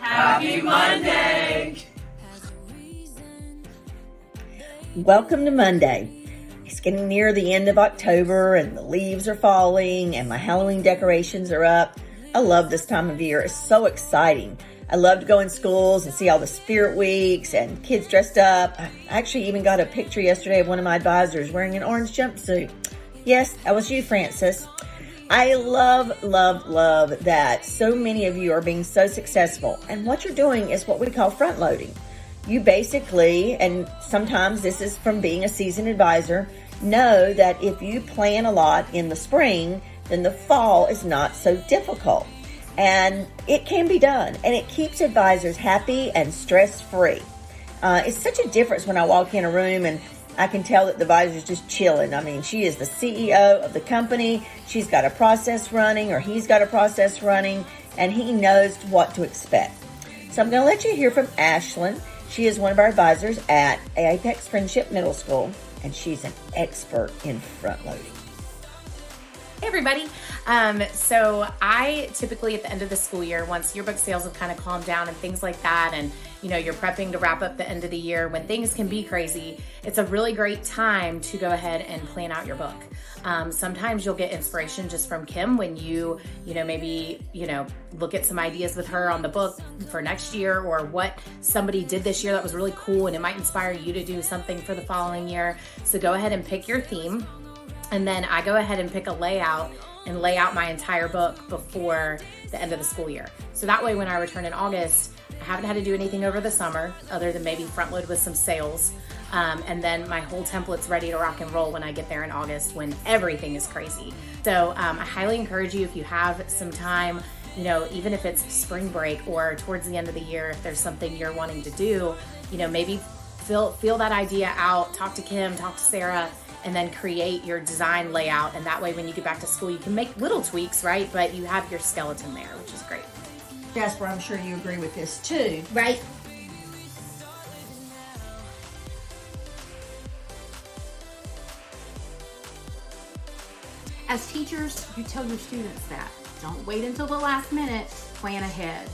Happy Monday! Welcome to Monday. It's getting near the end of October and the leaves are falling and my Halloween decorations are up. I love this time of year. It's so exciting. I love to go in schools and see all the spirit weeks and kids dressed up. I actually even got a picture yesterday of one of my advisors wearing an orange jumpsuit. Yes, that was you, Francis. I love that so many of you are being so successful. And what you're doing is what we call front loading. You basically, and sometimes this is from being a seasoned advisor, know that if you plan a lot in the spring, then the fall is not so difficult. And it can be done, and it keeps advisors happy and stress-free. It's such a difference when I walk in a room and I can tell that the advisor's just chilling. I mean, she is the CEO of the company. She's got a process running, or he's got a process running, and he knows what to expect. So I'm going to let you hear from Ashlyn. She is one of our advisors at Apex Friendship Middle School, and she's an expert in front loading. Hey everybody. So I typically at the end of the school year, once yearbook sales have kind of calmed down and things like that, and you're prepping to wrap up the end of the year when things can be crazy, it's a really great time to go ahead and plan out your book. Sometimes you'll get inspiration just from Kim when maybe look at some ideas with her on the book for next year, or what somebody did this year that was really cool and it might inspire you to do something for the following year. So go ahead and pick your theme. And then I go ahead and pick a layout and lay out my entire book before the end of the school year. So that way when I return in August, I haven't had to do anything over the summer other than maybe front load with some sales. And then my whole template's ready to rock and roll when I get there in August when everything is crazy. So I highly encourage you, if you have some time, even if it's spring break or towards the end of the year, if there's something you're wanting to do, maybe feel that idea out, talk to Kim, talk to Sarah, and then create your design layout. And that way when you get back to school, you can make little tweaks, right? But you have your skeleton there, which is great. Jasper, I'm sure you agree with this too. Right. As teachers, you tell your students that. Don't wait until the last minute, plan ahead.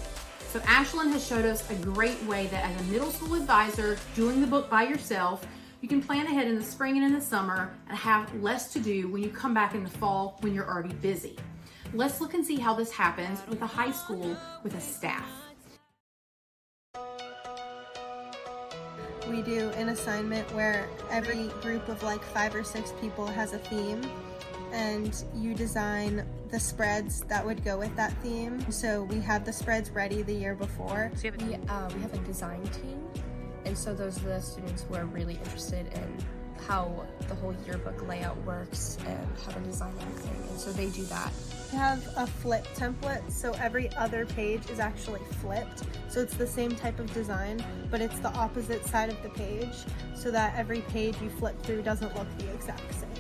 So Ashlyn has showed us a great way that as a middle school advisor, doing the book by yourself, you can plan ahead in the spring and in the summer and have less to do when you come back in the fall when you're already busy. Let's look and see how this happens with a high school with a staff. We do an assignment where every group of like 5 or 6 people has a theme, and you design the spreads that would go with that theme. So we have the spreads ready the year before. We have a design team, and so those are the students who are really interested in how the whole yearbook layout works and how to design everything, and so they do that. We have a flip template, so every other page is actually flipped. So it's the same type of design, but it's the opposite side of the page, so that every page you flip through doesn't look the exact same.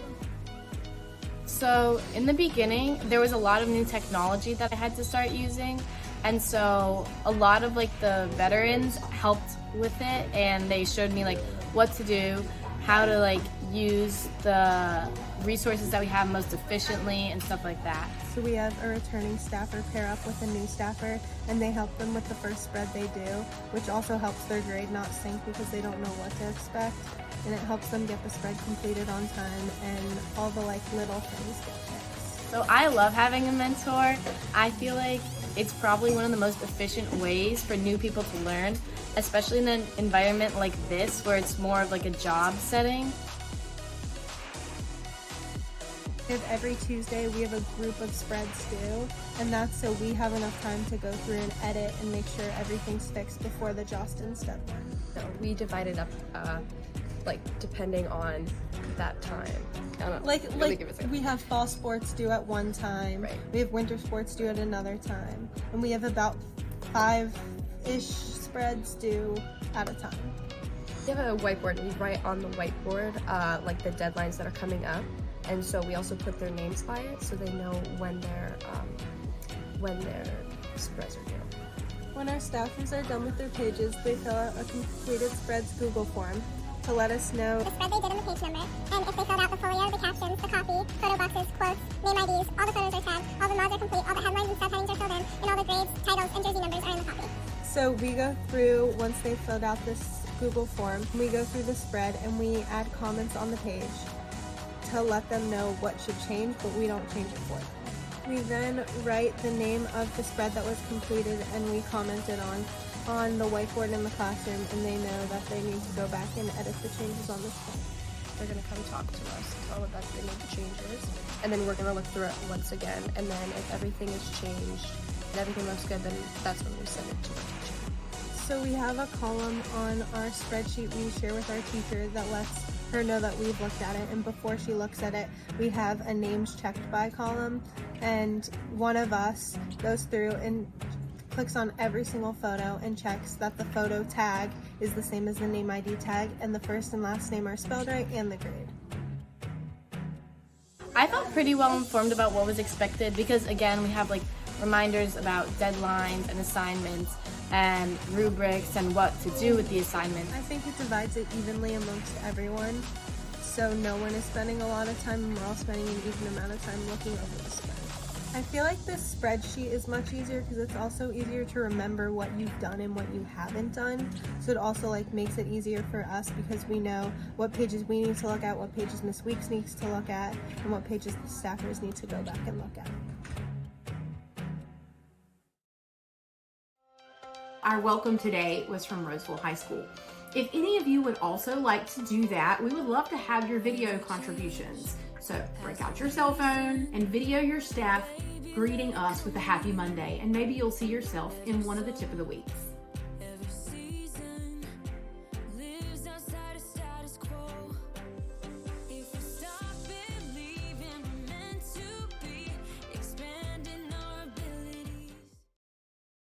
So in the beginning, there was a lot of new technology that I had to start using, and so a lot of the veterans helped with it, and they showed me what to do, how to use the resources that we have most efficiently and stuff like that. So we have a returning staffer pair up with a new staffer, and they help them with the first spread they do, which also helps their grade not sink because they don't know what to expect, and it helps them get the spread completed on time, and all the little things get fixed. So I love having a mentor. I feel like it's probably one of the most efficient ways for new people to learn, especially in an environment like this where it's more of a job setting. Every Tuesday we have a group of spreads due, and that's so we have enough time to go through and edit and make sure everything's fixed before the Jostin step. So we divide it up depending on that time. I don't know. We have fall sports due at one time, right. We have winter sports due at another time, and we have about 5-ish spreads due at a time. We have a whiteboard, and we write on the whiteboard the deadlines that are coming up, and so we also put their names by it so they know when their spreads are due. When our staffers are done with their pages, they fill out a completed spreads Google form to let us know the spread they did and the page number, and if they filled out the folio, the captions, the copy, photo boxes, quotes, name IDs, all the photos are tagged, all the mods are complete, all the headlines and subheadings are filled in, and all the grades, titles, and jersey numbers are in the copy. So we go through, once they filled out this Google form, we go through the spread and we add comments on the page to let them know what should change, but we don't change it for them. We then write the name of the spread that was completed and we commented on the whiteboard in the classroom, and they know that they need to go back and edit the changes on the spread. They're going to come talk to us, tell us that they made the changes, and then we're going to look through it once again, and then if everything is changed and everything looks good, then that's when we send it to our teacher. So we have a column on our spreadsheet we share with our teacher that lets her know that we've looked at it, and before she looks at it, we have a names checked by column, and one of us goes through and clicks on every single photo and checks that the photo tag is the same as the name ID tag, and the first and last name are spelled right, and the grade. I felt pretty well informed about what was expected because, again, we have like reminders about deadlines and assignments and rubrics and what to do with the assignments. I think it divides it evenly amongst everyone, so no one is spending a lot of time and we're all spending an even amount of time looking over the spread. I feel like this spreadsheet is much easier because it's also easier to remember what you've done and what you haven't done. So it also like makes it easier for us because we know what pages we need to look at, what pages Miss Weeks needs to look at, and what pages the staffers need to go back and look at. Our welcome today was from Roseville High School. If any of you would also like to do that, we would love to have your video contributions. So break out your cell phone and video your staff greeting us with a happy Monday, and maybe you'll see yourself in one of the tip of the weeks.